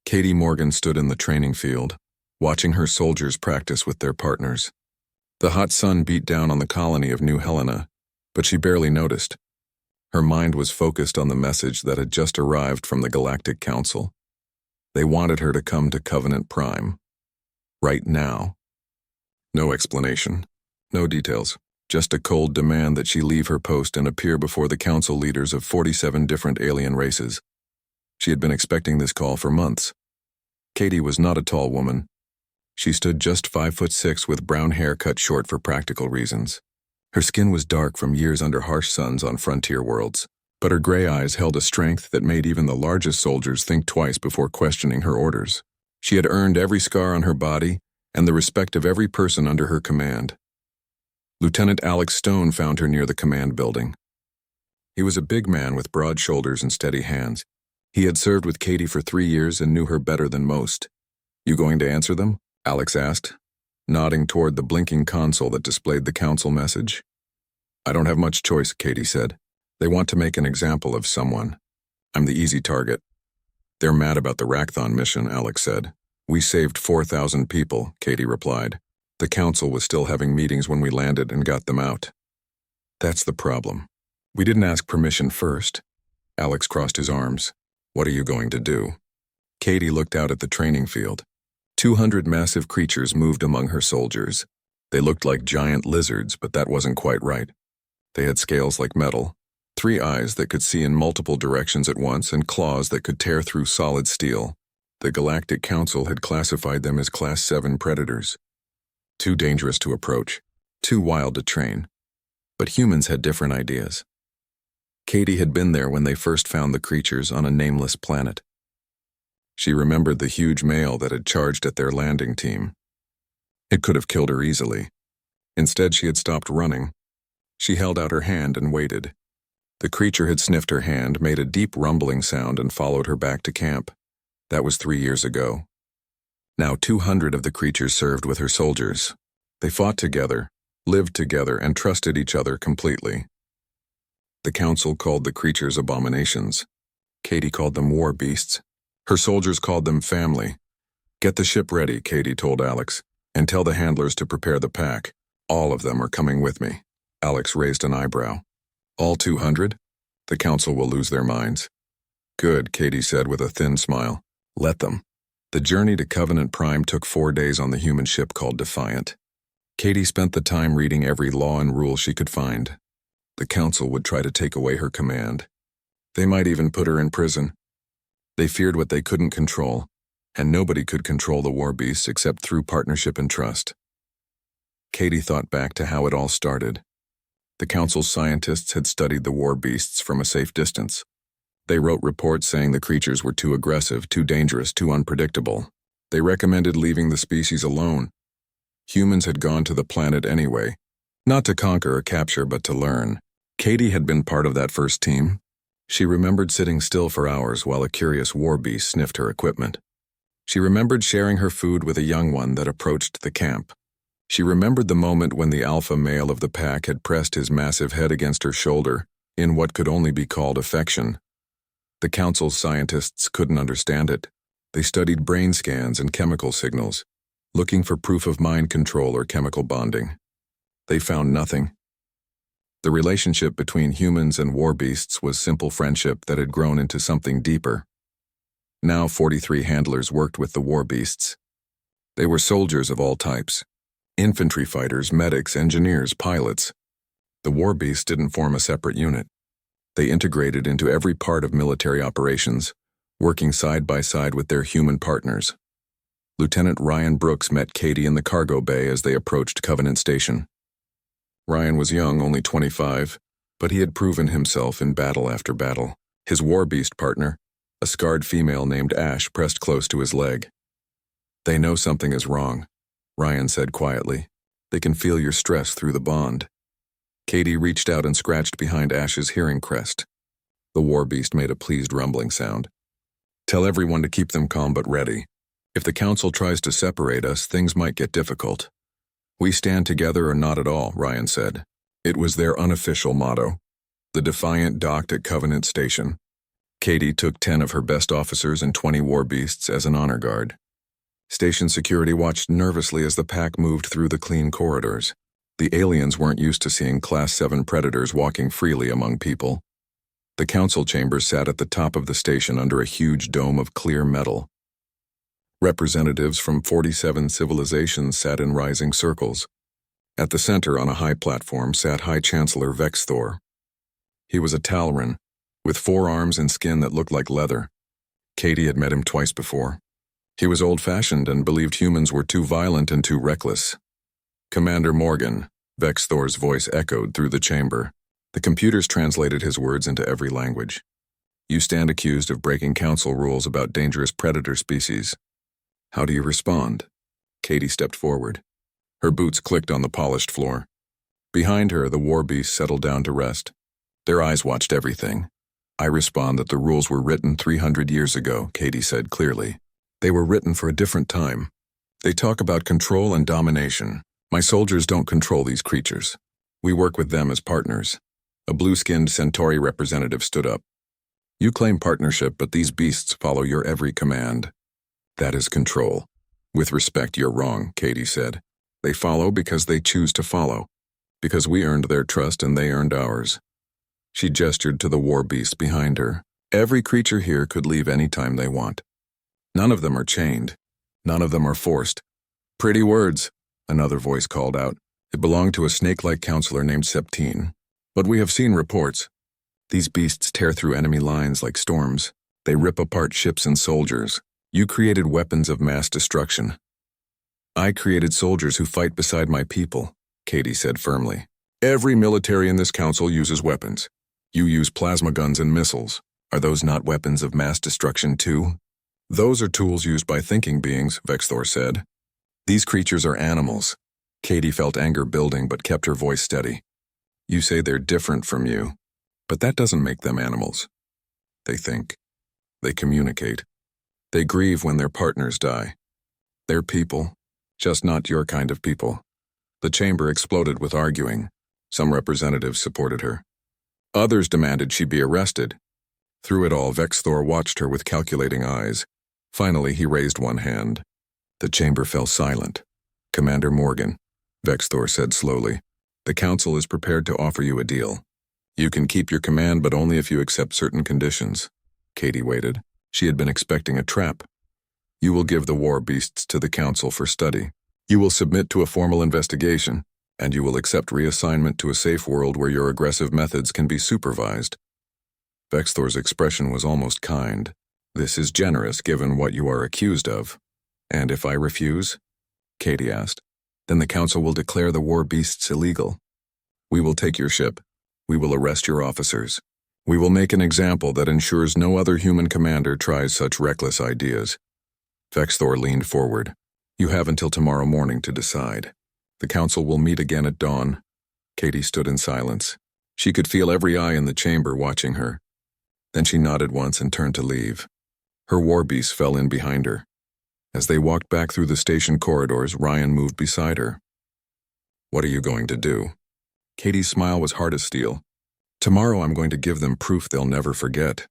Katie Morgan stood in the training field, watching her soldiers practice with their partners. The hot sun beat down on the colony of New Helena, but she barely noticed. Her mind was focused on the message that had just arrived from the Galactic Council. They wanted her to come to Covenant Prime. Right now. No explanation. No details. Just a cold demand that she leave her post and appear before the council leaders of 47 different alien races. She had been expecting this call for months. Katie was not a tall woman. She stood just 5'6" with brown hair cut short for practical reasons. Her skin was dark from years under harsh suns on frontier worlds, but her gray eyes held a strength that made even the largest soldiers think twice before questioning her orders. She had earned every scar on her body and the respect of every person under her command. Lieutenant Alex Stone found her near the command building. He was a big man with broad shoulders and steady hands. He had served with Katie for 3 years and knew her better than most. "You going to answer them?" Alex asked, nodding toward the blinking console that displayed the council message. "I don't have much choice," Katie said. "They want to make an example of someone. I'm the easy target." "They're mad about the Racthon mission," Alex said. "We saved 4,000 people," Katie replied. "The council was still having meetings when we landed and got them out." "That's the problem. We didn't ask permission first." Alex crossed his arms. "What are you going to do?" Katie looked out at the training field. 200 massive creatures moved among her soldiers. They looked like giant lizards, but that wasn't quite right. They had scales like metal, 3 eyes that could see in multiple directions at once, and claws that could tear through solid steel. The Galactic Council had classified them as Class 7 predators. Too dangerous to approach, too wild to train. But humans had different ideas. Katie had been there when they first found the creatures on a nameless planet. She remembered the huge male that had charged at their landing team. It could have killed her easily. Instead, she had stopped running. She held out her hand and waited. The creature had sniffed her hand, made a deep rumbling sound, and followed her back to camp. That was 3 years ago. Now 200 of the creatures served with her soldiers. They fought together, lived together, and trusted each other completely. The council called the creatures abominations. Katie called them war beasts. Her soldiers called them family. "Get the ship ready," Katie told Alex, "and tell the handlers to prepare the pack. All of them are coming with me." Alex raised an eyebrow. "All 200? The council will lose their minds." "Good," Katie said with a thin smile. "Let them." The journey to Covenant Prime took 4 days on the human ship called Defiant. Katie spent the time reading every law and rule she could find. The council would try to take away her command. They might even put her in prison. They feared what they couldn't control, and nobody could control the war beasts except through partnership and trust. Katie thought back to how it all started. The council's scientists had studied the war beasts from a safe distance. They wrote reports saying the creatures were too aggressive, too dangerous, too unpredictable. They recommended leaving the species alone. Humans had gone to the planet anyway, not to conquer or capture, but to learn. Katie had been part of that first team. She remembered sitting still for hours while a curious war beast sniffed her equipment. She remembered sharing her food with a young one that approached the camp. She remembered the moment when the alpha male of the pack had pressed his massive head against her shoulder in what could only be called affection. The council's scientists couldn't understand it. They studied brain scans and chemical signals, looking for proof of mind control or chemical bonding. They found nothing. The relationship between humans and war beasts was simple friendship that had grown into something deeper. Now 43 handlers worked with the war beasts. They were soldiers of all types. Infantry fighters, medics, engineers, pilots. The war beasts didn't form a separate unit. They integrated into every part of military operations, working side by side with their human partners. Lieutenant Ryan Brooks met Katie in the cargo bay as they approached Covenant Station. Ryan was young, only 25, but he had proven himself in battle after battle. His war beast partner, a scarred female named Ash, pressed close to his leg. "They know something is wrong," Ryan said quietly. "They can feel your stress through the bond." Katie reached out and scratched behind Ash's hearing crest. The war beast made a pleased rumbling sound. "Tell everyone to keep them calm but ready. If the council tries to separate us, things might get difficult." "We stand together or not at all," Ryan said. It was their unofficial motto. The Defiant docked at Covenant Station. Katie took 10 of her best officers and 20 war beasts as an honor guard. Station security watched nervously as the pack moved through the clean corridors. The aliens weren't used to seeing Class 7 predators walking freely among people. The council chambers sat at the top of the station under a huge dome of clear metal. Representatives from 47 civilizations sat in rising circles. At the center, on a high platform, sat High Chancellor Vexthor. He was a Talran, with 4 arms and skin that looked like leather. Katie had met him twice before. He was old-fashioned and believed humans were too violent and too reckless. "Commander Morgan," Vexthor's voice echoed through the chamber. The computers translated his words into every language. "You stand accused of breaking council rules about dangerous predator species. How do you respond?" Katie stepped forward. Her boots clicked on the polished floor. Behind her, the war beasts settled down to rest. Their eyes watched everything. "I respond that the rules were written 300 years ago," Katie said clearly. "They were written for a different time. They talk about control and domination. My soldiers don't control these creatures. We work with them as partners." A blue-skinned Centauri representative stood up. "You claim partnership, but these beasts follow your every command. That is control. With respect, you're wrong," Katie said. "They follow because they choose to follow. Because we earned their trust and they earned ours." She gestured to the war beast behind her. "Every creature here could leave any time they want. None of them are chained. None of them are forced." "Pretty words," another voice called out. It belonged to a snake-like counselor named Septine. "But we have seen reports. These beasts tear through enemy lines like storms. They rip apart ships and soldiers. You created weapons of mass destruction." "I created soldiers who fight beside my people," Katie said firmly. "Every military in this council uses weapons. You use plasma guns and missiles. Are those not weapons of mass destruction too?" "Those are tools used by thinking beings," Vexthor said. "These creatures are animals." Katie felt anger building but kept her voice steady. "You say they're different from you, but that doesn't make them animals. They think. They communicate. They grieve when their partners die. They're people, just not your kind of people." The chamber exploded with arguing. Some representatives supported her. Others demanded she be arrested. Through it all, Vexthor watched her with calculating eyes. Finally, he raised one hand. The chamber fell silent. "Commander Morgan," Vexthor said slowly, "the council is prepared to offer you a deal. You can keep your command, but only if you accept certain conditions." Katie waited. She had been expecting a trap. "You will give the war beasts to the council for study. You will submit to a formal investigation, and you will accept reassignment to a safe world where your aggressive methods can be supervised." Vexthor's expression was almost kind. "This is generous given what you are accused of." "And if I refuse?" Katie asked. "Then the council will declare the war beasts illegal. We will take your ship. We will arrest your officers. We will make an example that ensures no other human commander tries such reckless ideas." Vexthor leaned forward. "You have until tomorrow morning to decide. The council will meet again at dawn." Katie stood in silence. She could feel every eye in the chamber watching her. Then she nodded once and turned to leave. Her war beast fell in behind her. As they walked back through the station corridors, Ryan moved beside her. "What are you going to do?" Katie's smile was hard as steel. "Tomorrow I'm going to give them proof they'll never forget.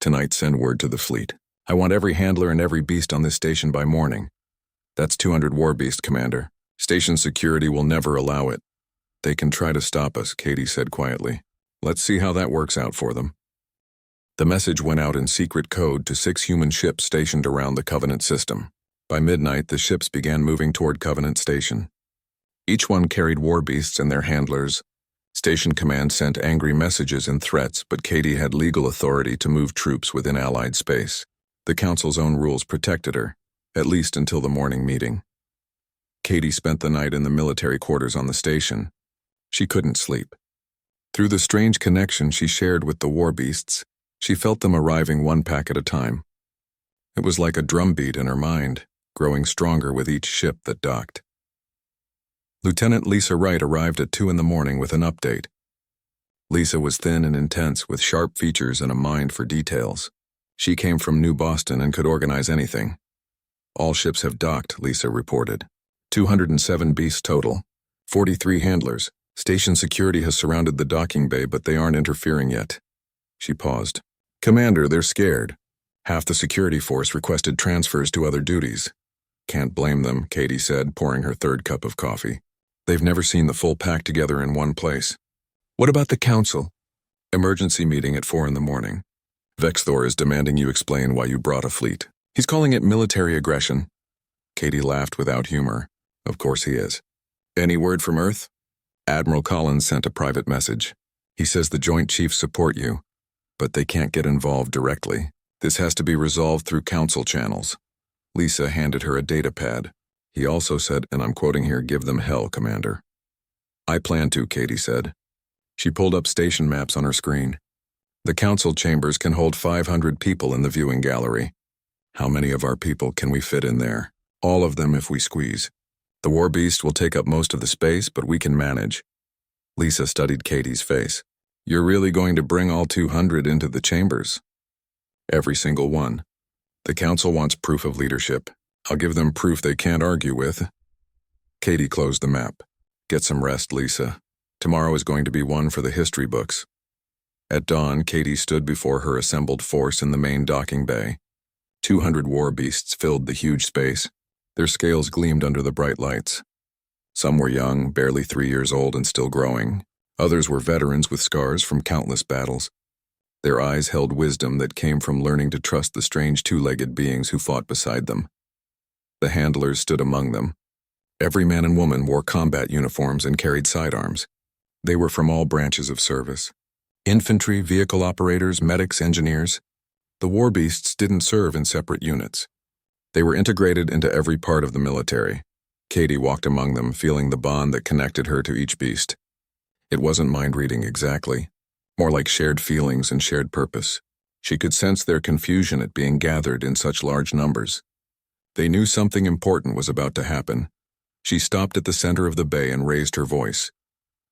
Tonight send word to the fleet. I want every handler and every beast on this station by morning. That's 200 war beast, Commander. Station security will never allow it." "They can try to stop us," Katie said quietly. "Let's see how that works out for them." The message went out in secret code to 6 human ships stationed around the Covenant system. By midnight, the ships began moving toward Covenant Station. Each one carried war beasts and their handlers. Station command sent angry messages and threats, but Katie had legal authority to move troops within Allied space. The Council's own rules protected her, at least until the morning meeting. Katie spent the night in the military quarters on the station. She couldn't sleep. Through the strange connection she shared with the war beasts, she felt them arriving one pack at a time. It was like a drumbeat in her mind, growing stronger with each ship that docked. Lieutenant Lisa Wright arrived at 2 in the morning with an update. Lisa was thin and intense, with sharp features and a mind for details. She came from New Boston and could organize anything. "All ships have docked," Lisa reported. 207 beasts total, 43 handlers. Station security has surrounded the docking bay, but they aren't interfering yet. She paused. Commander, they're scared. Half the security force requested transfers to other duties. Can't blame them, Katie said, pouring her third cup of coffee. They've never seen the full pack together in one place. What about the council? Emergency meeting at 4 in the morning. Vexthor is demanding you explain why you brought a fleet. He's calling it military aggression. Katie laughed without humor. Of course he is. Any word from Earth? Admiral Collins sent a private message. He says the Joint Chiefs support you, but they can't get involved directly. This has to be resolved through council channels. Lisa handed her a data pad. He also said, and I'm quoting here, "Give them hell, Commander." I plan to, Katie said. She pulled up station maps on her screen. The council chambers can hold 500 people in the viewing gallery. How many of our people can we fit in there? All of them if we squeeze. The war beast will take up most of the space, but we can manage. Lisa studied Katie's face. You're really going to bring all 200 into the chambers? Every single one. The council wants proof of leadership. I'll give them proof they can't argue with. Katie closed the map. Get some rest, Lisa. Tomorrow is going to be one for the history books. At dawn, Katie stood before her assembled force in the main docking bay. 200 war beasts filled the huge space. Their scales gleamed under the bright lights. Some were young, barely 3 years old and still growing. Others were veterans with scars from countless battles. Their eyes held wisdom that came from learning to trust the strange two-legged beings who fought beside them. The handlers stood among them. Every man and woman wore combat uniforms and carried sidearms. They were from all branches of service. Infantry, vehicle operators, medics, engineers. The war beasts didn't serve in separate units. They were integrated into every part of the military. Katie walked among them, feeling the bond that connected her to each beast. It wasn't mind-reading exactly, more like shared feelings and shared purpose. She could sense their confusion at being gathered in such large numbers. They knew something important was about to happen. She stopped at the center of the bay and raised her voice.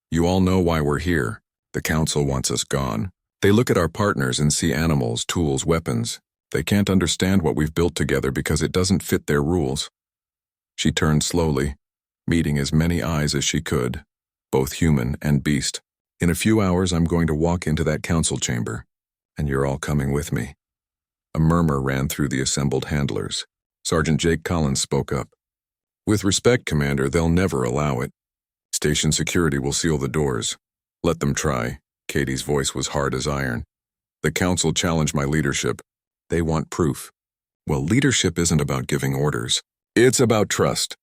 You all know why we're here. The council wants us gone. They look at our partners and see animals, tools, weapons. They can't understand what we've built together because it doesn't fit their rules. She turned slowly, meeting as many eyes as she could, both human and beast. In a few hours, I'm going to walk into that council chamber, and you're all coming with me. A murmur ran through the assembled handlers. Sergeant Jake Collins spoke up. With respect, Commander, they'll never allow it. Station security will seal the doors. Let them try. Katie's voice was hard as iron. The council challenged my leadership. They want proof. Well, leadership isn't about giving orders. It's about trust.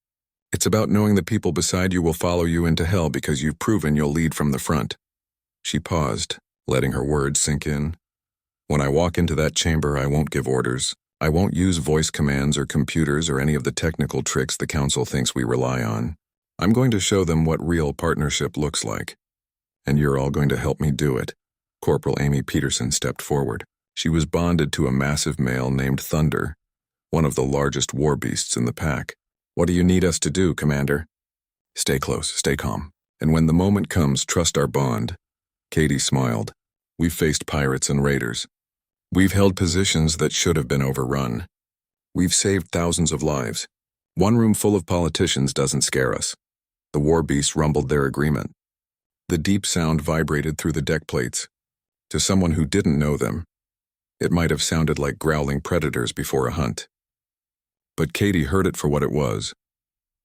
It's about knowing the people beside you will follow you into hell because you've proven you'll lead from the front. She paused, letting her words sink in. When I walk into that chamber, I won't give orders. I won't use voice commands or computers or any of the technical tricks the council thinks we rely on. I'm going to show them what real partnership looks like. And you're all going to help me do it. Corporal Amy Peterson stepped forward. She was bonded to a massive male named Thunder, one of the largest war beasts in the pack. What do you need us to do, Commander? Stay close, stay calm. And when the moment comes, trust our bond. Katie smiled. We've faced pirates and raiders. We've held positions that should have been overrun. We've saved thousands of lives. One room full of politicians doesn't scare us. The war beasts rumbled their agreement. The deep sound vibrated through the deck plates. To someone who didn't know them, it might have sounded like growling predators before a hunt. But Katie heard it for what it was.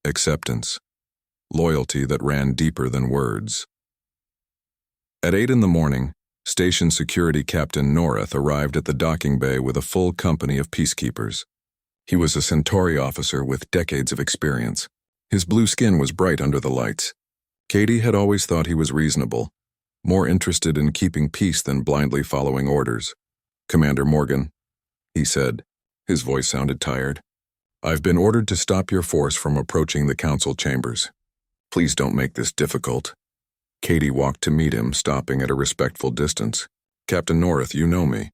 Acceptance. Loyalty that ran deeper than words. At 8 in the morning, Station Security Captain Noreth arrived at the docking bay with a full company of peacekeepers. He was a Centauri officer with decades of experience. His blue skin was bright under the lights. Katie had always thought he was reasonable, more interested in keeping peace than blindly following orders. Commander Morgan, he said. His voice sounded tired. I've been ordered to stop your force from approaching the council chambers. Please don't make this difficult. Katie walked to meet him, stopping at a respectful distance. Captain Noreth, you know me.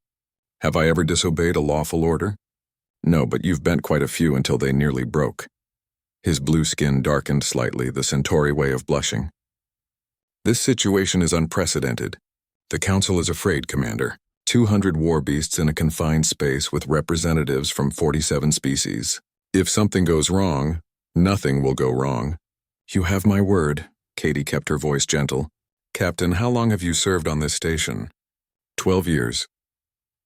Have I ever disobeyed a lawful order? No, but you've bent quite a few until they nearly broke. His blue skin darkened slightly, the Centauri way of blushing. This situation is unprecedented. The council is afraid, Commander. 200 war beasts in a confined space with representatives from 47 species. If something goes wrong, nothing will go wrong. You have my word. Katie kept her voice gentle. Captain, how long have you served on this station? 12 years.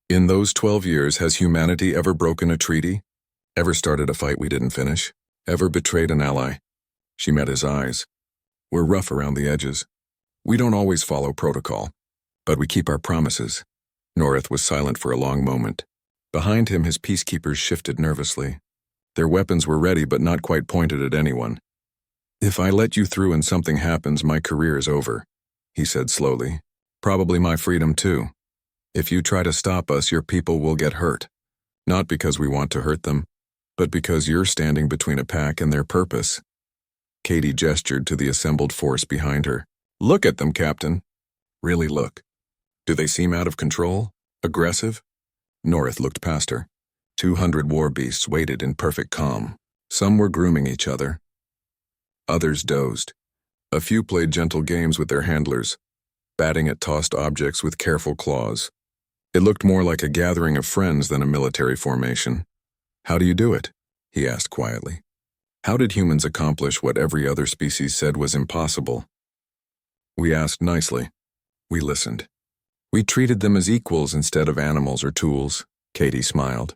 In those 12 years, has humanity ever broken a treaty? Ever started a fight we didn't finish? Ever betrayed an ally? She met his eyes. We're rough around the edges. We don't always follow protocol, but we keep our promises. Norith was silent for a long moment. Behind him, his peacekeepers shifted nervously. Their weapons were ready but not quite pointed at anyone. If I let you through and something happens, my career is over, he said slowly. Probably my freedom too. If you try to stop us, your people will get hurt. Not because we want to hurt them, but because you're standing between a pack and their purpose. Katie gestured to the assembled force behind her. Look at them, Captain. Really look. Do they seem out of control? Aggressive? Norith looked past her. 200 war beasts waited in perfect calm. Some were grooming each other. Others dozed. A few played gentle games with their handlers, batting at tossed objects with careful claws. It looked more like a gathering of friends than a military formation. How do you do it? He asked quietly. How did humans accomplish what every other species said was impossible? We asked nicely. We listened. We treated them as equals instead of animals or tools. Katie smiled.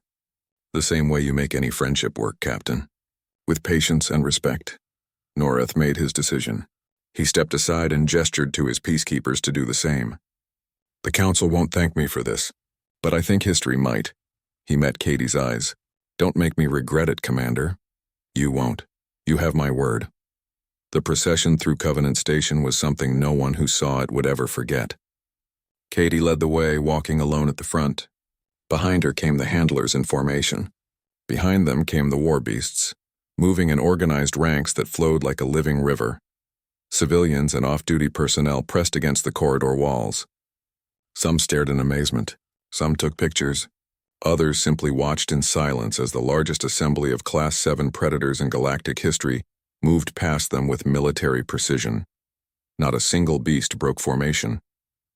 The same way you make any friendship work, Captain. With patience and respect. Norith made his decision. He stepped aside and gestured to his peacekeepers to do the same. The Council won't thank me for this, but I think history might. He met Katie's eyes. Don't make me regret it, Commander. You won't. You have my word. The procession through Covenant Station was something no one who saw it would ever forget. Katie led the way, walking alone at the front. Behind her came the handlers in formation. Behind them came the war beasts, moving in organized ranks that flowed like a living river. Civilians and off-duty personnel pressed against the corridor walls. Some stared in amazement. Some took pictures. Others simply watched in silence as the largest assembly of Class 7 predators in galactic history moved past them with military precision. Not a single beast broke formation.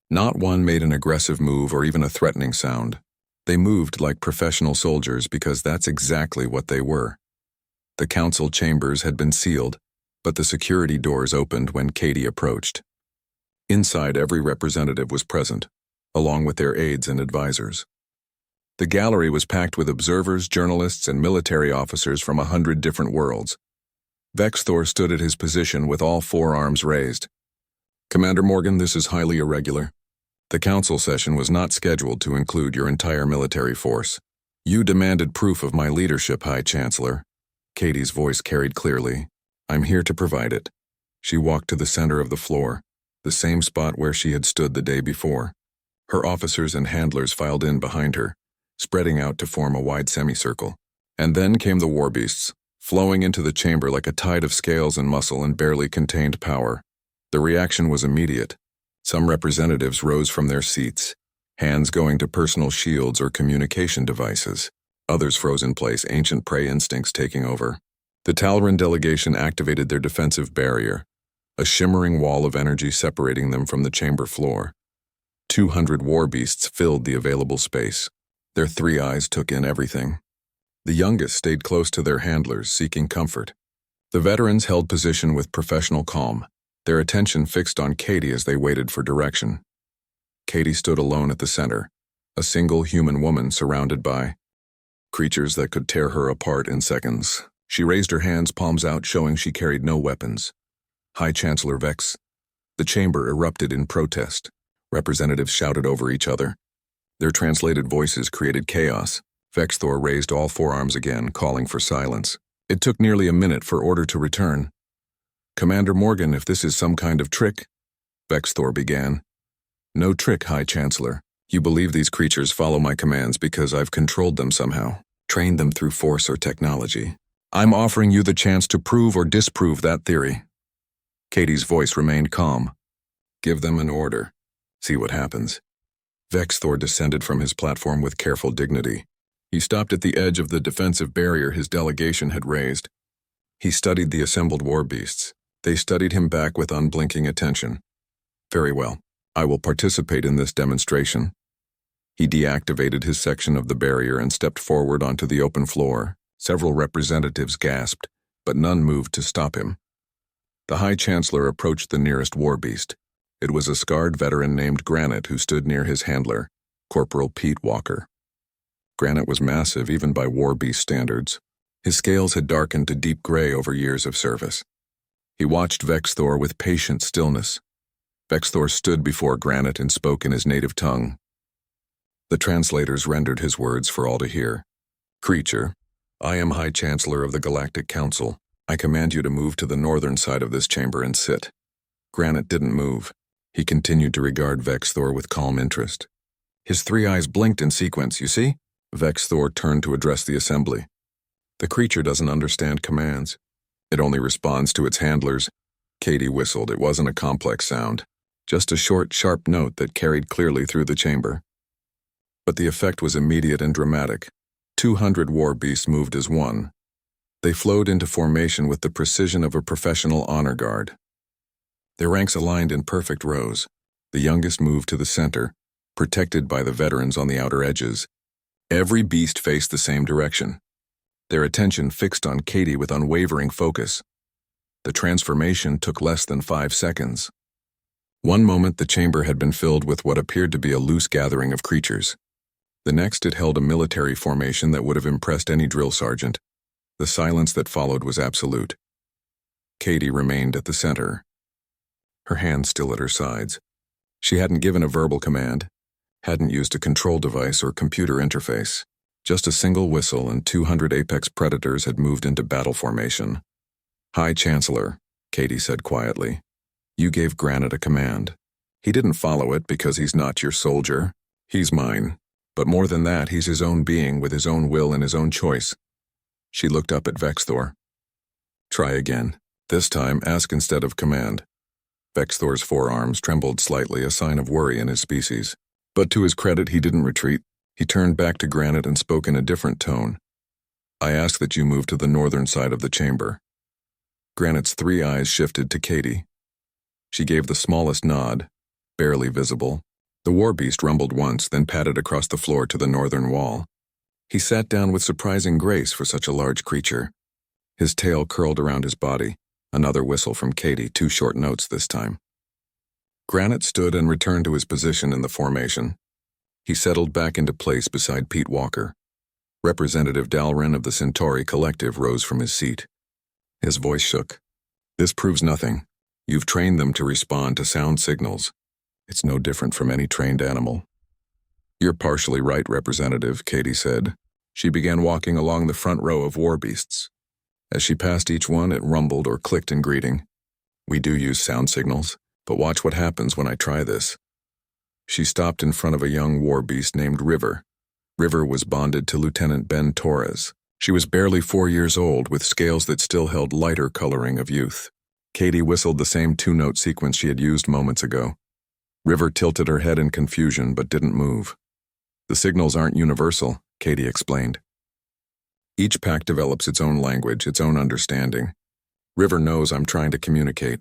Not one made an aggressive move or even a threatening sound. They moved like professional soldiers because that's exactly what they were. The council chambers had been sealed, but the security doors opened when Katie approached. Inside, every representative was present, along with their aides and advisors. The gallery was packed with observers, journalists, and military officers from 100 different worlds. Vexthor stood at his position with all 4 arms raised. Commander Morgan, this is highly irregular. The council session was not scheduled to include your entire military force. You demanded proof of my leadership, High Chancellor. Katie's voice carried clearly. I'm here to provide it. She walked to the center of the floor, the same spot where she had stood the day before. Her officers and handlers filed in behind her, spreading out to form a wide semicircle. And then came the war beasts, flowing into the chamber like a tide of scales and muscle and barely contained power. The reaction was immediate. Some representatives rose from their seats, hands going to personal shields or communication devices. Others froze in place, ancient prey instincts taking over. The Talran delegation activated their defensive barrier, a shimmering wall of energy separating them from the chamber floor. 200 war beasts filled the available space. Their 3 eyes took in everything. The youngest stayed close to their handlers, seeking comfort. The veterans held position with professional calm, their attention fixed on Katie as they waited for direction. Katie stood alone at the center, a single human woman surrounded by creatures that could tear her apart in seconds. She raised her hands, palms out, showing she carried no weapons. High Chancellor Vex. The chamber erupted in protest. Representatives shouted over each other. Their translated voices created chaos. Vexthor raised all 4 arms again, calling for silence. It took nearly a minute for order to return. Commander Morgan, if this is some kind of trick, Vexthor began. No trick, High Chancellor. You believe these creatures follow my commands because I've controlled them somehow, trained them through force or technology. I'm offering you the chance to prove or disprove that theory. Katie's voice remained calm. Give them an order. See what happens. Vexthor descended from his platform with careful dignity. He stopped at the edge of the defensive barrier his delegation had raised. He studied the assembled war beasts. They studied him back with unblinking attention. Very well. I will participate in this demonstration. He deactivated his section of the barrier and stepped forward onto the open floor. Several representatives gasped, but none moved to stop him. The High Chancellor approached the nearest war beast. It was a scarred veteran named Granite who stood near his handler, Corporal Pete Walker. Granite was massive even by war beast standards. His scales had darkened to deep gray over years of service. He watched Vexthor with patient stillness. Vexthor stood before Granite and spoke in his native tongue. The translators rendered his words for all to hear. Creature, I am High Chancellor of the Galactic Council. I command you to move to the northern side of this chamber and sit. Granite didn't move. He continued to regard Vexthor with calm interest. His 3 eyes blinked in sequence, you see? Vexthor turned to address the assembly. The creature doesn't understand commands. It only responds to its handlers. Katie whistled. It wasn't a complex sound, just a short, sharp note that carried clearly through the chamber. But the effect was immediate and dramatic. 200 war beasts moved as one. They flowed into formation with the precision of a professional honor guard. Their ranks aligned in perfect rows. The youngest moved to the center, protected by the veterans on the outer edges. Every beast faced the same direction, their attention fixed on Katie with unwavering focus. The transformation took less than 5 seconds. One moment the chamber had been filled with what appeared to be a loose gathering of creatures. The next it held a military formation that would have impressed any drill sergeant. The silence that followed was absolute. Katie remained at the center, her hands still at her sides. She hadn't given a verbal command, hadn't used a control device or computer interface. Just a single whistle and 200 apex predators had moved into battle formation. High Chancellor, Katie said quietly, you gave Granite a command. He didn't follow it because he's not your soldier. He's mine. But more than that, he's his own being with his own will and his own choice. She looked up at Vexthor. Try again. This time, ask instead of command. Vexthor's forearms trembled slightly, a sign of worry in his species. But to his credit, he didn't retreat. He turned back to Granite and spoke in a different tone. I ask that you move to the northern side of the chamber. Granite's 3 eyes shifted to Katie. She gave the smallest nod, barely visible. The war beast rumbled once, then padded across the floor to the northern wall. He sat down with surprising grace for such a large creature. His tail curled around his body. Another whistle from Katie, 2 short notes this time. Granite stood and returned to his position in the formation. He settled back into place beside Pete Walker. Representative Dalrin of the Centauri Collective rose from his seat. His voice shook. This proves nothing. You've trained them to respond to sound signals. It's no different from any trained animal. You're partially right, Representative, Katie said. She began walking along the front row of war beasts. As she passed each one, it rumbled or clicked in greeting. We do use sound signals, but watch what happens when I try this. She stopped in front of a young war beast named River. River was bonded to Lieutenant Ben Torres. She was barely 4 years old, with scales that still held lighter coloring of youth. Katie whistled the same 2-note sequence she had used moments ago. River tilted her head in confusion but didn't move. The signals aren't universal, Katie explained. Each pack develops its own language, its own understanding. River knows I'm trying to communicate,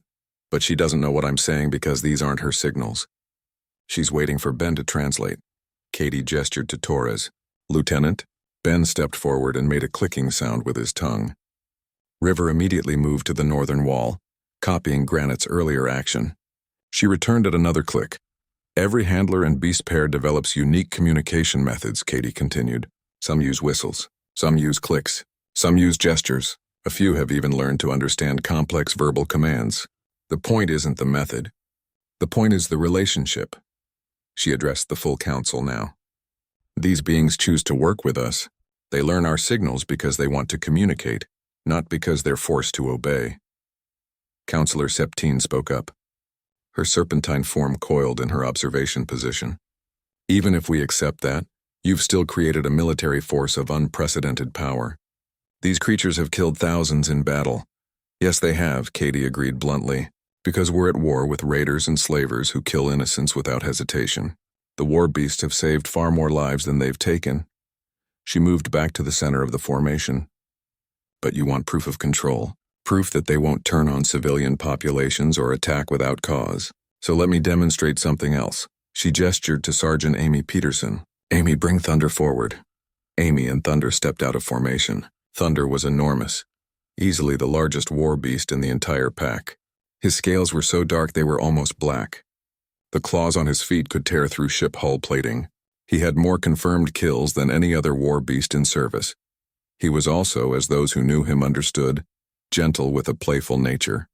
but she doesn't know what I'm saying because these aren't her signals. She's waiting for Ben to translate. Katie gestured to Torres. Lieutenant? Ben stepped forward and made a clicking sound with his tongue. River immediately moved to the northern wall, copying Granite's earlier action. She returned at another click. Every handler and beast pair develops unique communication methods, Katie continued. Some use whistles. Some use clicks. Some use gestures. A few have even learned to understand complex verbal commands. The point isn't the method. The point is the relationship. She addressed the full council now. These beings choose to work with us. They learn our signals because they want to communicate, not because they're forced to obey. Counselor Septine spoke up. Her serpentine form coiled in her observation position. Even if we accept that, you've still created a military force of unprecedented power. These creatures have killed thousands in battle. Yes, they have, Katie agreed bluntly, because we're at war with raiders and slavers who kill innocents without hesitation. The war beasts have saved far more lives than they've taken. She moved back to the center of the formation. But you want proof of control, proof that they won't turn on civilian populations or attack without cause. So let me demonstrate something else. She gestured to Sergeant Amy Peterson. Amy, bring Thunder forward. Amy and Thunder stepped out of formation. Thunder was enormous, easily the largest war beast in the entire pack. His scales were so dark they were almost black. The claws on his feet could tear through ship hull plating. He had more confirmed kills than any other war beast in service. He was also, as those who knew him understood, gentle with a playful nature.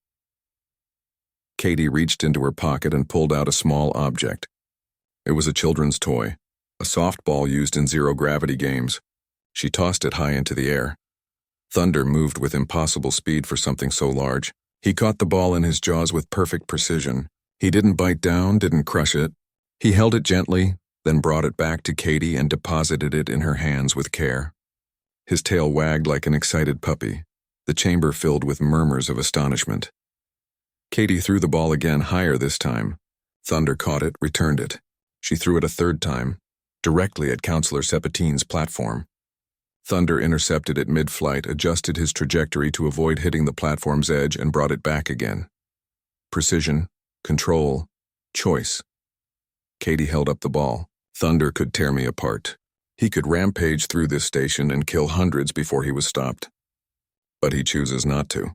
Katie reached into her pocket and pulled out a small object. It was a children's toy, a softball used in zero-gravity games. She tossed it high into the air. Thunder moved with impossible speed for something so large. He caught the ball in his jaws with perfect precision. He didn't bite down, didn't crush it. He held it gently, then brought it back to Katie and deposited it in her hands with care. His tail wagged like an excited puppy, the chamber filled with murmurs of astonishment. Katie threw the ball again, higher this time. Thunder caught it, returned it. She threw it a third time, directly at Counselor Sepetine's platform. Thunder intercepted it mid-flight, adjusted his trajectory to avoid hitting the platform's edge, and brought it back again. Precision, control, choice. Katie held up the ball. Thunder could tear me apart. He could rampage through this station and kill hundreds before he was stopped. But he chooses not to.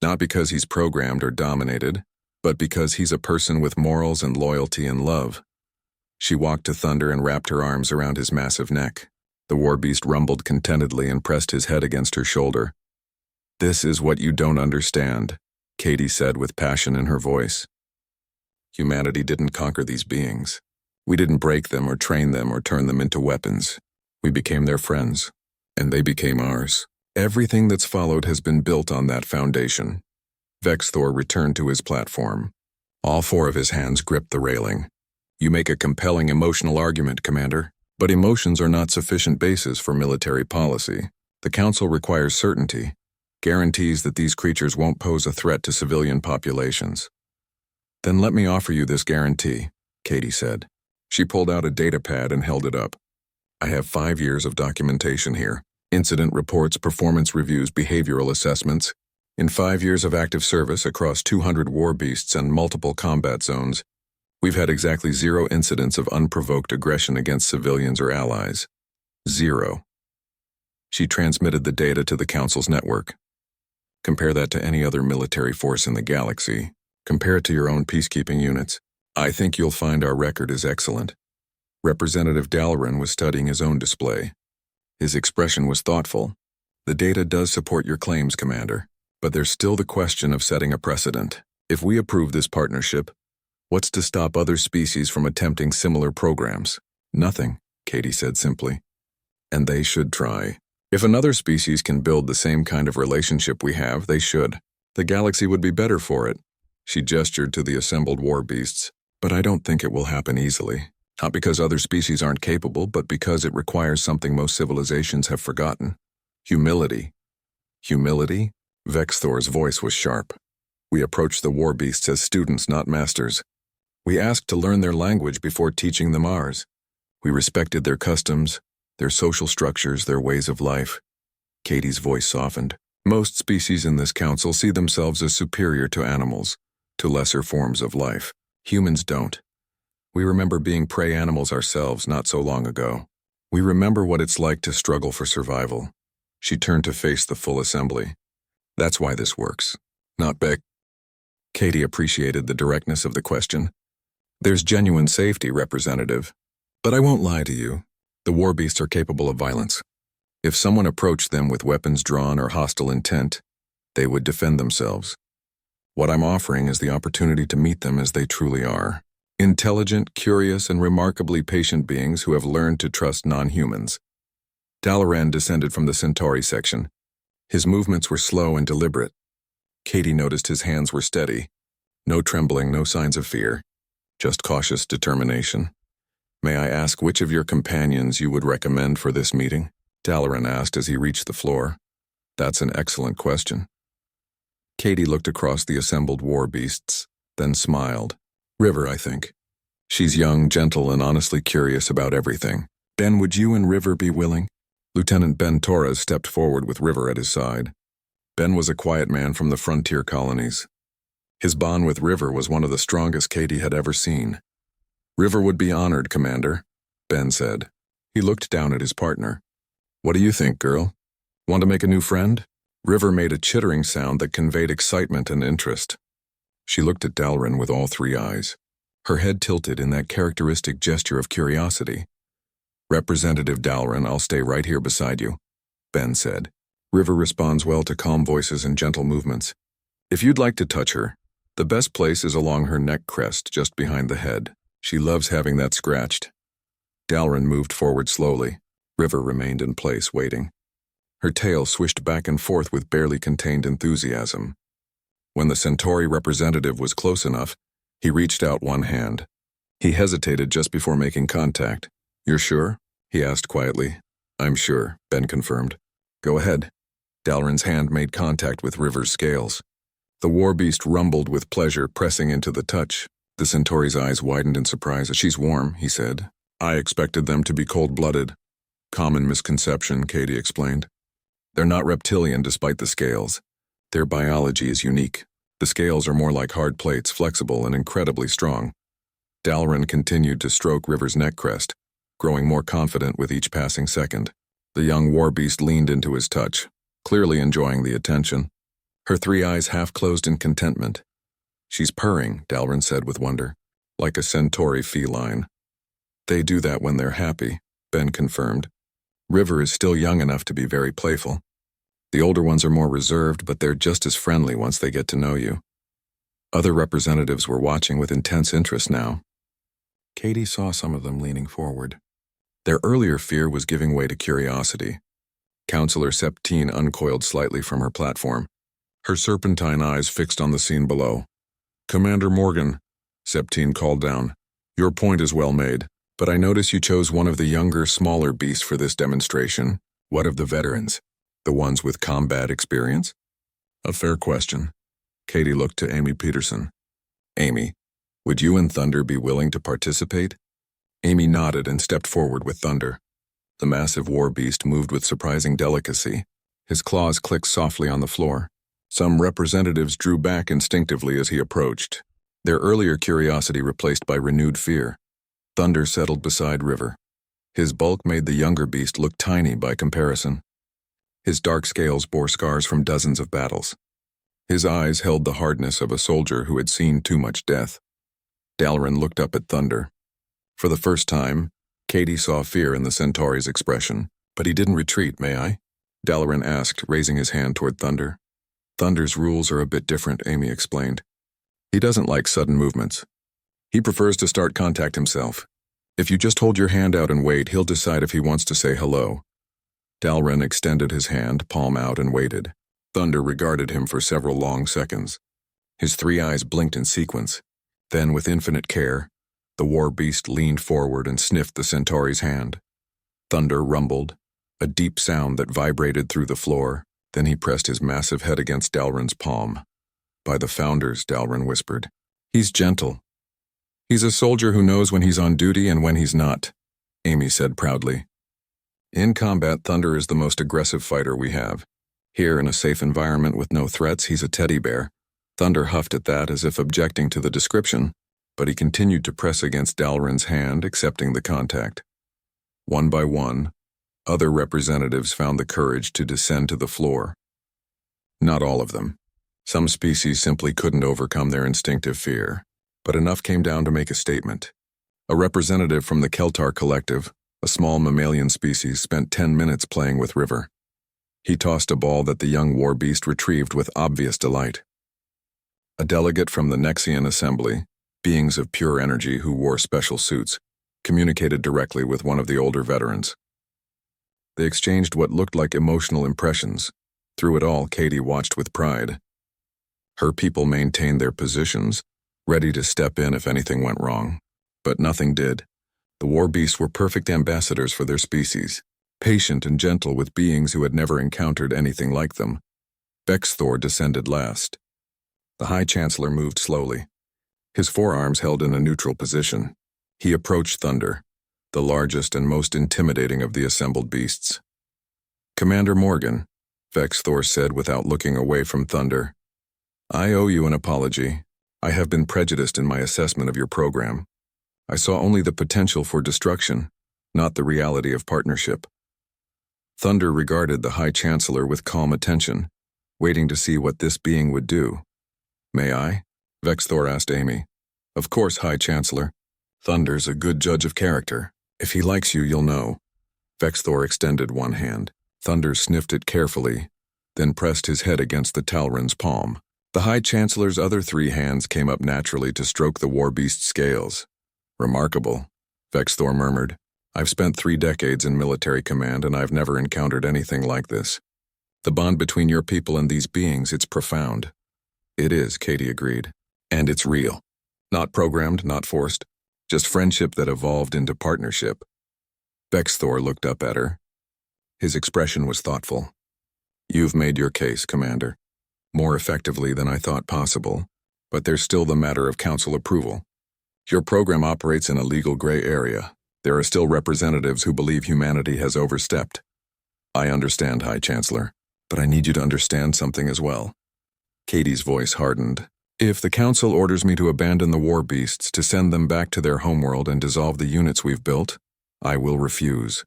Not because he's programmed or dominated, but because he's a person with morals and loyalty and love. She walked to Thunder and wrapped her arms around his massive neck. The war beast rumbled contentedly and pressed his head against her shoulder. "This is what you don't understand," Katie said with passion in her voice. "Humanity didn't conquer these beings. We didn't break them or train them or turn them into weapons. We became their friends, and they became ours. Everything that's followed has been built on that foundation." Vexthor returned to his platform. All four of his hands gripped the railing. "You make a compelling emotional argument, Commander, but emotions are not sufficient basis for military policy. The Council requires certainty, guarantees that these creatures won't pose a threat to civilian populations." "Then let me offer you this guarantee," Katie said. She pulled out a data pad and held it up. "I have 5 years of documentation here. Incident reports, performance reviews, behavioral assessments. In 5 years of active service across 200 war beasts and multiple combat zones, we've had exactly 0 incidents of unprovoked aggression against civilians or allies. 0. She transmitted the data to the Council's network. "Compare that to any other military force in the galaxy. Compare it to your own peacekeeping units. I think you'll find our record is excellent." Representative Dalaran was studying his own display. His expression was thoughtful. "The data does support your claims, Commander, but there's still the question of setting a precedent. If we approve this partnership, what's to stop other species from attempting similar programs?" "Nothing," Katie said simply. "And they should try. If another species can build the same kind of relationship we have, they should. The galaxy would be better for it." She gestured to the assembled war beasts. "But I don't think it will happen easily. Not because other species aren't capable, but because it requires something most civilizations have forgotten. Humility." "Humility?" Vexthor's voice was sharp. "We approach the war beasts as students, not masters. We asked to learn their language before teaching them ours. We respected their customs, their social structures, their ways of life." Katie's voice softened. "Most species in this council see themselves as superior to animals, to lesser forms of life. Humans don't. We remember being prey animals ourselves not so long ago. We remember what it's like to struggle for survival." She turned to face the full assembly. "That's why this works. Not Beck." Katie appreciated the directness of the question. "There's genuine safety, Representative. But I won't lie to you. The war beasts are capable of violence. If someone approached them with weapons drawn or hostile intent, they would defend themselves. What I'm offering is the opportunity to meet them as they truly are. Intelligent, curious, and remarkably patient beings who have learned to trust non-humans." Dalaran descended from the Centauri section. His movements were slow and deliberate. Katie noticed his hands were steady. No trembling, no signs of fear. Just cautious determination. "May I ask which of your companions you would recommend for this meeting?" Dalaran asked as he reached the floor. "That's an excellent question." Katie looked across the assembled war beasts, then smiled. "River, I think. She's young, gentle, and honestly curious about everything. Ben, would you and River be willing?" Lieutenant Ben Torres stepped forward with River at his side. Ben was a quiet man from the frontier colonies. His bond with River was one of the strongest Katie had ever seen. "River would be honored, Commander," Ben said. He looked down at his partner. "What do you think, girl? Want to make a new friend?" River made a chittering sound that conveyed excitement and interest. She looked at Dalaran with all 3 eyes. Her head tilted in that characteristic gesture of curiosity. Representative Dalrin, I'll stay right here beside you, Ben said. River responds well to calm voices and gentle movements. If you'd like to touch her, the best place is along her neck crest, just behind the head. She loves having that scratched. Dalrin moved forward slowly. River remained in place, waiting. Her tail swished back and forth with barely contained enthusiasm. When the Centauri representative was close enough, he reached out one hand. He hesitated just before making contact. You're sure? He asked quietly. I'm sure, Ben confirmed. Go ahead. Dalrin's hand made contact with River's scales. The war beast rumbled with pleasure, pressing into the touch. The Centauri's eyes widened in surprise. She's warm, he said. I expected them to be cold-blooded. Common misconception, Katie explained. They're not reptilian despite the scales. Their biology is unique. The scales are more like hard plates, flexible and incredibly strong. Dalrin continued to stroke River's neck crest, growing more confident with each passing second. The young war beast leaned into his touch, clearly enjoying the attention. Her 3 eyes half closed in contentment. She's purring, Dalrin said with wonder, like a Centauri feline. They do that when they're happy, Ben confirmed. River is still young enough to be very playful. The older ones are more reserved, but they're just as friendly once they get to know you. Other representatives were watching with intense interest now. Katie saw some of them leaning forward. Their earlier fear was giving way to curiosity. Counselor Septine uncoiled slightly from her platform, her serpentine eyes fixed on the scene below. Commander Morgan, Septine called down, your point is well made, but I notice you chose one of the younger, smaller beasts for this demonstration. What of the veterans? The ones with combat experience? A fair question. Katie looked to Amy Peterson. Amy, would you and Thunder be willing to participate? Amy nodded and stepped forward with Thunder. The massive war beast moved with surprising delicacy. His claws clicked softly on the floor. Some representatives drew back instinctively as he approached, their earlier curiosity replaced by renewed fear. Thunder settled beside River. His bulk made the younger beast look tiny by comparison. His dark scales bore scars from dozens of battles. His eyes held the hardness of a soldier who had seen too much death. Dalrin looked up at Thunder. For the first time, Katie saw fear in the Centauri's expression. But he didn't retreat, may I? Dalrin asked, raising his hand toward Thunder. Thunder's rules are a bit different, Amy explained. He doesn't like sudden movements. He prefers to start contact himself. If you just hold your hand out and wait, he'll decide if he wants to say hello. Dalrin extended his hand, palm out, and waited. Thunder regarded him for several long seconds. His 3 eyes blinked in sequence. Then, with infinite care, the war beast leaned forward and sniffed the Centauri's hand. Thunder rumbled, a deep sound that vibrated through the floor. Then he pressed his massive head against Dalrin's palm. By the founders, Dalrin whispered. He's gentle. He's a soldier who knows when he's on duty and when he's not, Amy said proudly. In combat, Thunder is the most aggressive fighter we have. Here, in a safe environment with no threats, he's a teddy bear. Thunder huffed at that as if objecting to the description, but he continued to press against Dalrin's hand, accepting the contact. One by one, other representatives found the courage to descend to the floor. Not all of them. Some species simply couldn't overcome their instinctive fear, but enough came down to make a statement. A representative from the Keltar Collective, a small mammalian species, spent 10 minutes playing with River. He tossed a ball that the young war beast retrieved with obvious delight. A delegate from the Nexian Assembly, beings of pure energy who wore special suits, communicated directly with one of the older veterans. They exchanged what looked like emotional impressions. Through it all, Katie watched with pride. Her people maintained their positions, ready to step in if anything went wrong. But nothing did. The war beasts were perfect ambassadors for their species, patient and gentle with beings who had never encountered anything like them. Vexthor descended last. The High Chancellor moved slowly, his forearms held in a neutral position. He approached Thunder, the largest and most intimidating of the assembled beasts. Commander Morgan, Vexthor said without looking away from Thunder. I owe you an apology. I have been prejudiced in my assessment of your program. I saw only the potential for destruction, not the reality of partnership. Thunder regarded the High Chancellor with calm attention, waiting to see what this being would do. May I? Vexthor asked Amy. Of course, High Chancellor. Thunder's a good judge of character. If he likes you, you'll know. Vexthor extended one hand. Thunder sniffed it carefully, then pressed his head against the Talron's palm. The High Chancellor's other 3 hands came up naturally to stroke the war beast's scales. Remarkable, Vexthor murmured. I've spent 3 decades in military command and I've never encountered anything like this. The bond between your people and these beings, it's profound. It is, Katie agreed. And it's real. Not programmed, not forced. Just friendship that evolved into partnership. Vexthor looked up at her. His expression was thoughtful. You've made your case, Commander. More effectively than I thought possible, but there's still the matter of council approval. Your program operates in a legal gray area. There are still representatives who believe humanity has overstepped. I understand, High Chancellor, but I need you to understand something as well. Katie's voice hardened. If the council orders me to abandon the war beasts, to send them back to their homeworld and dissolve the units we've built, I will refuse.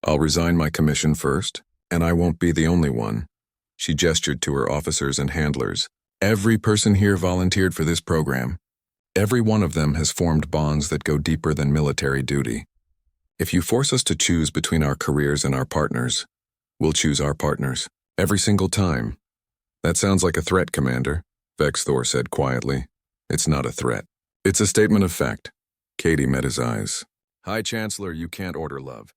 I'll resign my commission first, and I won't be the only one. She gestured to her officers and handlers. Every person here volunteered for this program. Every one of them has formed bonds that go deeper than military duty. If you force us to choose between our careers and our partners, we'll choose our partners. Every single time. That sounds like a threat, Commander, Vexthor said quietly. It's not a threat. It's a statement of fact. Katie met his eyes. High Chancellor, you can't order love.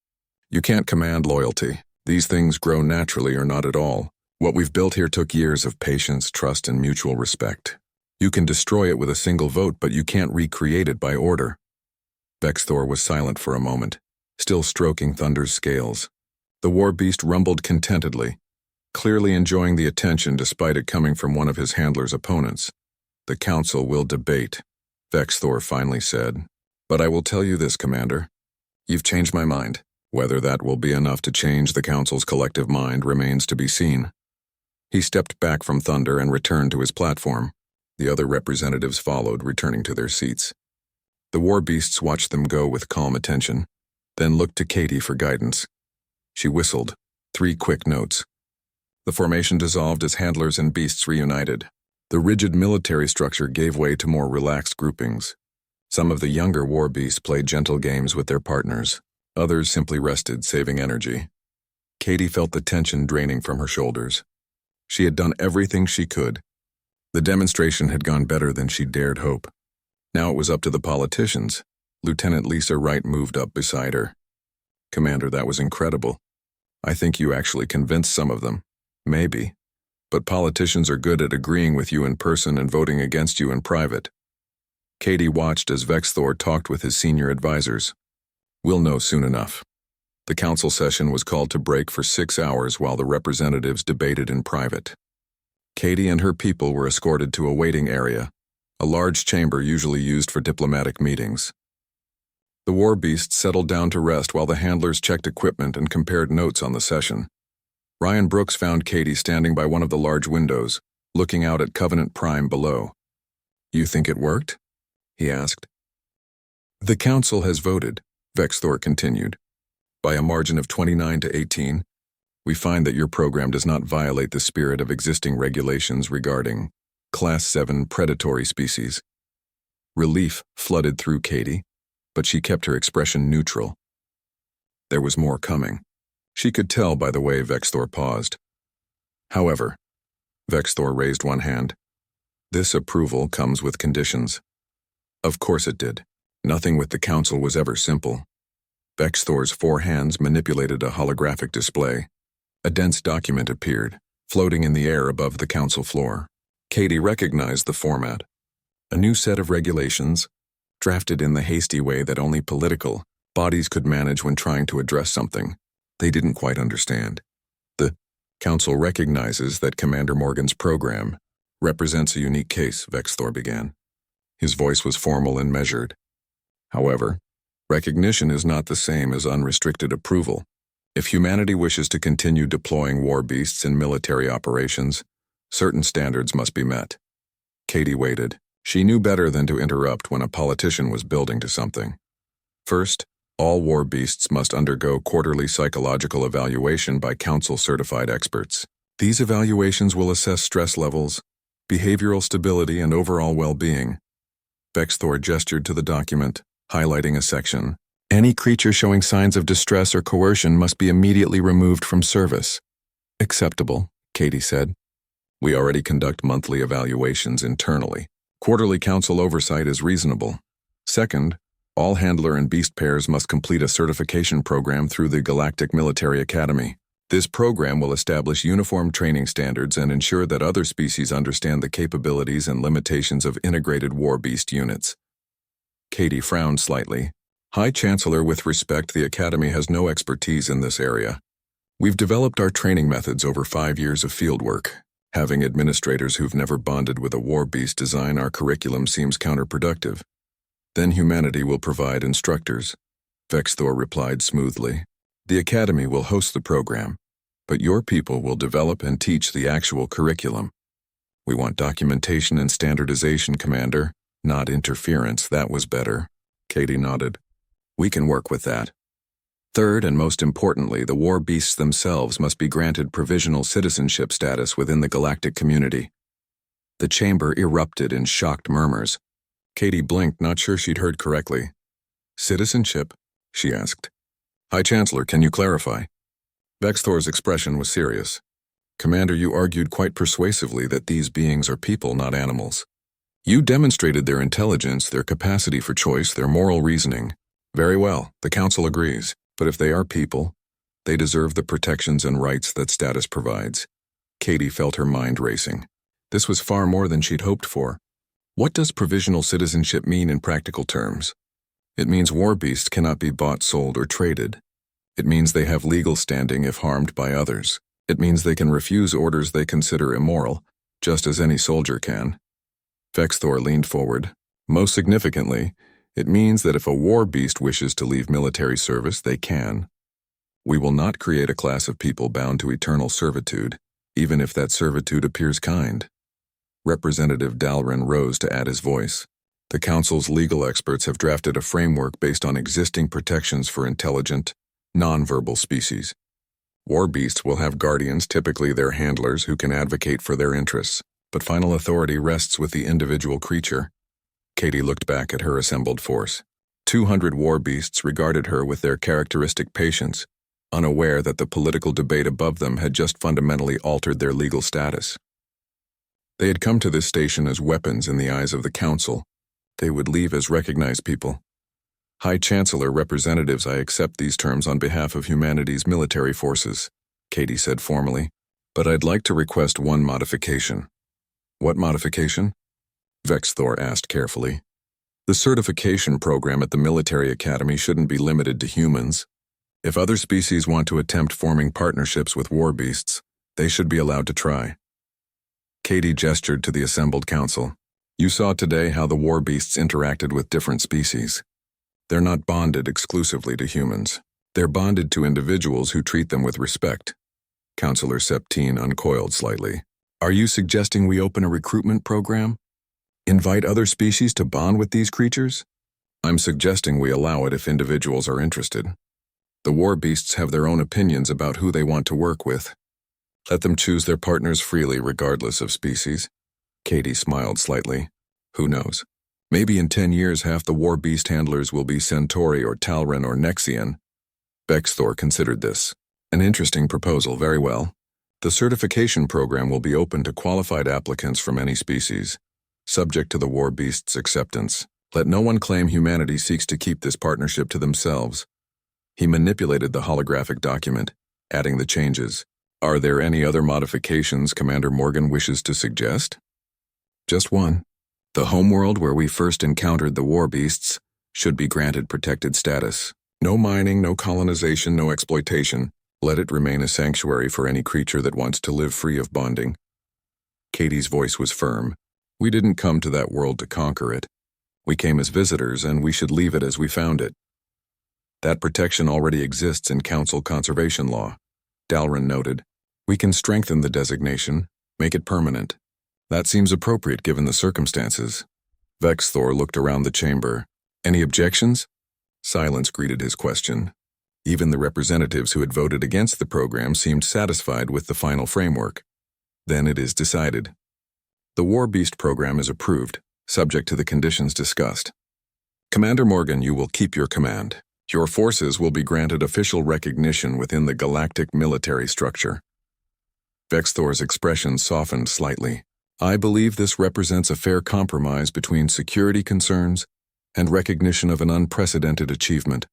You can't command loyalty. These things grow naturally or not at all. What we've built here took years of patience, trust, and mutual respect. You can destroy it with a single vote, but you can't recreate it by order. Vexthor was silent for a moment, still stroking Thunder's scales. The war beast rumbled contentedly, clearly enjoying the attention despite it coming from one of his handler's opponents. The council will debate, Vexthor finally said. But I will tell you this, Commander. You've changed my mind. Whether that will be enough to change the council's collective mind remains to be seen. He stepped back from Thunder and returned to his platform. The other representatives followed, returning to their seats. The war beasts watched them go with calm attention, then looked to Katie for guidance. She whistled, 3 quick notes. The formation dissolved as handlers and beasts reunited. The rigid military structure gave way to more relaxed groupings. Some of the younger war beasts played gentle games with their partners. Others simply rested, saving energy. Katie felt the tension draining from her shoulders. She had done everything she could. The demonstration had gone better than she dared hope. Now it was up to the politicians. Lieutenant Lisa Wright moved up beside her. Commander, that was incredible. I think you actually convinced some of them. Maybe. But politicians are good at agreeing with you in person and voting against you in private. Katie watched as Vexthor talked with his senior advisors. We'll know soon enough. The council session was called to break for 6 hours while the representatives debated in private. Katie and her people were escorted to a waiting area, a large chamber usually used for diplomatic meetings. The war beasts settled down to rest while the handlers checked equipment and compared notes on the session. Ryan Brooks found Katie standing by one of the large windows, looking out at Covenant Prime below. You think it worked? He asked. The council has voted, Vexthor continued. By a margin of 29 to 18, we find that your program does not violate the spirit of existing regulations regarding Class 7 predatory species. Relief flooded through Katie, but she kept her expression neutral. There was more coming. She could tell by the way Vexthor paused. However, Vexthor raised one hand. This approval comes with conditions. Of course it did. Nothing with the council was ever simple. Vexthor's 4 hands manipulated a holographic display. A dense document appeared, floating in the air above the council floor. Katie recognized the format. A new set of regulations, drafted in the hasty way that only political bodies could manage when trying to address something they didn't quite understand. The council recognizes that Commander Morgan's program represents a unique case, Vexthor began. His voice was formal and measured. However, recognition is not the same as unrestricted approval. If humanity wishes to continue deploying war beasts in military operations, certain standards must be met. Katie waited. She knew better than to interrupt when a politician was building to something. First, all war beasts must undergo quarterly psychological evaluation by council-certified experts. These evaluations will assess stress levels, behavioral stability, and overall well-being. Vexthor gestured to the document, highlighting a section. Any creature showing signs of distress or coercion must be immediately removed from service. Acceptable, Katie said. We already conduct monthly evaluations internally. Quarterly council oversight is reasonable. Second, all handler and beast pairs must complete a certification program through the Galactic Military Academy. This program will establish uniform training standards and ensure that other species understand the capabilities and limitations of integrated war beast units. Katie frowned slightly. High Chancellor, with respect, the Academy has no expertise in this area. We've developed our training methods over 5 years of fieldwork. Having administrators who've never bonded with a war beast design our curriculum seems counterproductive. Then humanity will provide instructors. Vexthor replied smoothly. The Academy will host the program, but your people will develop and teach the actual curriculum. We want documentation and standardization, Commander, not interference. That was better. Katie nodded. We can work with that. Third, and most importantly, the war beasts themselves must be granted provisional citizenship status within the galactic community. The chamber erupted in shocked murmurs. Katie blinked, not sure she'd heard correctly. Citizenship? She asked. High Chancellor, can you clarify? Vexthor's expression was serious. Commander, you argued quite persuasively that these beings are people, not animals. You demonstrated their intelligence, their capacity for choice, their moral reasoning. Very well, the Council agrees. But if they are people, they deserve the protections and rights that status provides. Katie felt her mind racing. This was far more than she'd hoped for. What does provisional citizenship mean in practical terms? It means war beasts cannot be bought, sold, or traded. It means they have legal standing if harmed by others. It means they can refuse orders they consider immoral, just as any soldier can. Vexthor leaned forward. Most significantly, it means that if a war beast wishes to leave military service, they can. We will not create a class of people bound to eternal servitude, even if that servitude appears kind. Representative Dalrin rose to add his voice. The Council's legal experts have drafted a framework based on existing protections for intelligent, non-verbal species. War beasts will have guardians, typically their handlers, who can advocate for their interests, but final authority rests with the individual creature. Katie looked back at her assembled force. 200 war beasts regarded her with their characteristic patience, unaware that the political debate above them had just fundamentally altered their legal status. They had come to this station as weapons in the eyes of the Council. They would leave as recognized people. High Chancellor, representatives, I accept these terms on behalf of humanity's military forces, Katie said formally, but I'd like to request one modification. What modification? Vexthor asked carefully. The certification program at the military academy shouldn't be limited to humans. If other species want to attempt forming partnerships with war beasts, they should be allowed to try. Katie gestured to the assembled council. You saw today how the war beasts interacted with different species. They're not bonded exclusively to humans. They're bonded to individuals who treat them with respect. Councillor Septine uncoiled slightly. Are you suggesting we open a recruitment program? Invite other species to bond with these creatures? I'm suggesting we allow it if individuals are interested. The war beasts have their own opinions about who they want to work with. Let them choose their partners freely regardless of species. Katie smiled slightly. Who knows? Maybe in 10 years half the war beast handlers will be Centauri or Talran or Nexian. Vexthor considered this. An interesting proposal, very well. The certification program will be open to qualified applicants from any species, subject to the war beast's acceptance. Let no one claim humanity seeks to keep this partnership to themselves. He manipulated the holographic document, adding the changes. Are there any other modifications Commander Morgan wishes to suggest? Just one. The homeworld where we first encountered the war beasts should be granted protected status. No mining, no colonization, no exploitation. Let it remain a sanctuary for any creature that wants to live free of bonding. Katie's voice was firm. We didn't come to that world to conquer it. We came as visitors, and we should leave it as we found it. That protection already exists in Council conservation law, Dalrin noted. We can strengthen the designation, make it permanent. That seems appropriate given the circumstances. Vexthor looked around the chamber. Any objections? Silence greeted his question. Even the representatives who had voted against the program seemed satisfied with the final framework. Then it is decided. The War Beast program is approved, subject to the conditions discussed. Commander Morgan, you will keep your command. Your forces will be granted official recognition within the galactic military structure. Vexthor's expression softened slightly. I believe this represents a fair compromise between security concerns and recognition of an unprecedented achievement.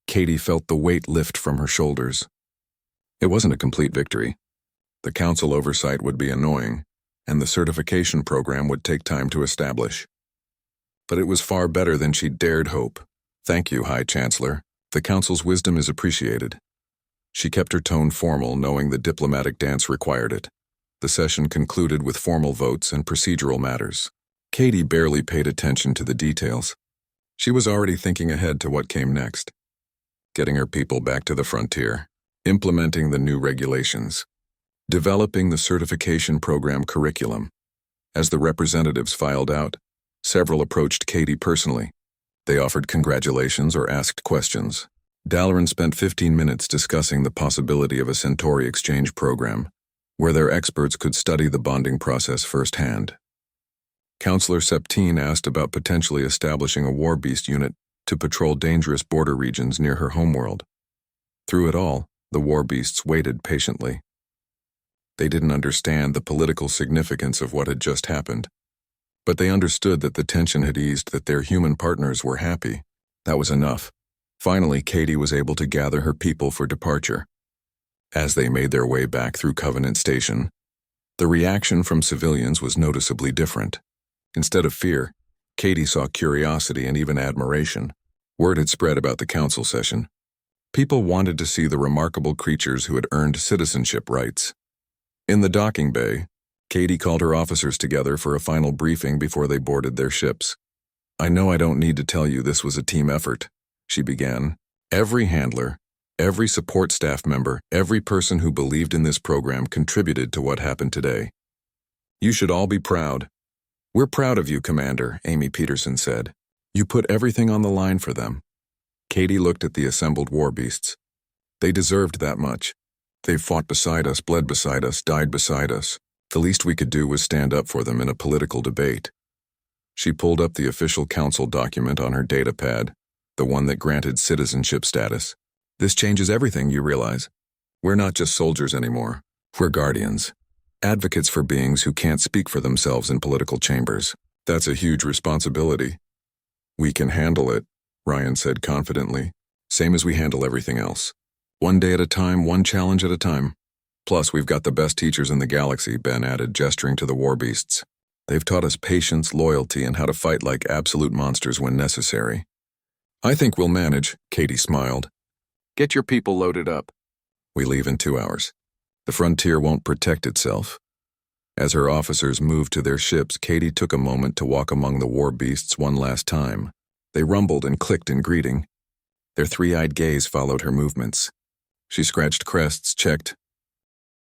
Katie felt the weight lift from her shoulders. It wasn't a complete victory. The council oversight would be annoying, and the certification program would take time to establish. But it was far better than she'd dared hope. Thank you, High Chancellor. The council's wisdom is appreciated. She kept her tone formal, knowing the diplomatic dance required it. The session concluded with formal votes and procedural matters. Katie barely paid attention to the details. She was already thinking ahead to what came next. Getting her people back to the frontier, implementing the new regulations, developing the certification program curriculum. As the representatives filed out, several approached Katie personally. They offered congratulations or asked questions. Dalaran spent 15 minutes discussing the possibility of a Centauri exchange program, where their experts could study the bonding process firsthand. Counselor Septine asked about potentially establishing a war beast unit to patrol dangerous border regions near her homeworld. Through it all, the war beasts waited patiently. They didn't understand the political significance of what had just happened, but they understood that the tension had eased, that their human partners were happy. That was enough. Finally, Katie was able to gather her people for departure. As they made their way back through Covenant Station, the reaction from civilians was noticeably different. Instead of fear, Katie saw curiosity and even admiration. Word had spread about the council session. People wanted to see the remarkable creatures who had earned citizenship rights. In the docking bay, Katie called her officers together for a final briefing before they boarded their ships. I know I don't need to tell you this was a team effort, she began. Every handler, every support staff member, every person who believed in this program contributed to what happened today. You should all be proud. We're proud of you, Commander, Amy Peterson said. You put everything on the line for them. Katie looked at the assembled war beasts. They deserved that much. They fought beside us, bled beside us, died beside us. The least we could do was stand up for them in a political debate. She pulled up the official council document on her datapad, the one that granted citizenship status. This changes everything, you realize. We're not just soldiers anymore. We're guardians. Advocates for beings who can't speak for themselves in political chambers. That's a huge responsibility. We can handle it, Ryan said confidently, same as we handle everything else. One day at a time, one challenge at a time. Plus, we've got the best teachers in the galaxy, Ben added, gesturing to the war beasts. They've taught us patience, loyalty, and how to fight like absolute monsters when necessary. I think we'll manage, Katie smiled. Get your people loaded up. We leave in 2 hours. The frontier won't protect itself. As her officers moved to their ships, Katie took a moment to walk among the war beasts one last time. They rumbled and clicked in greeting. Their three-eyed gaze followed her movements. She scratched crests, checked,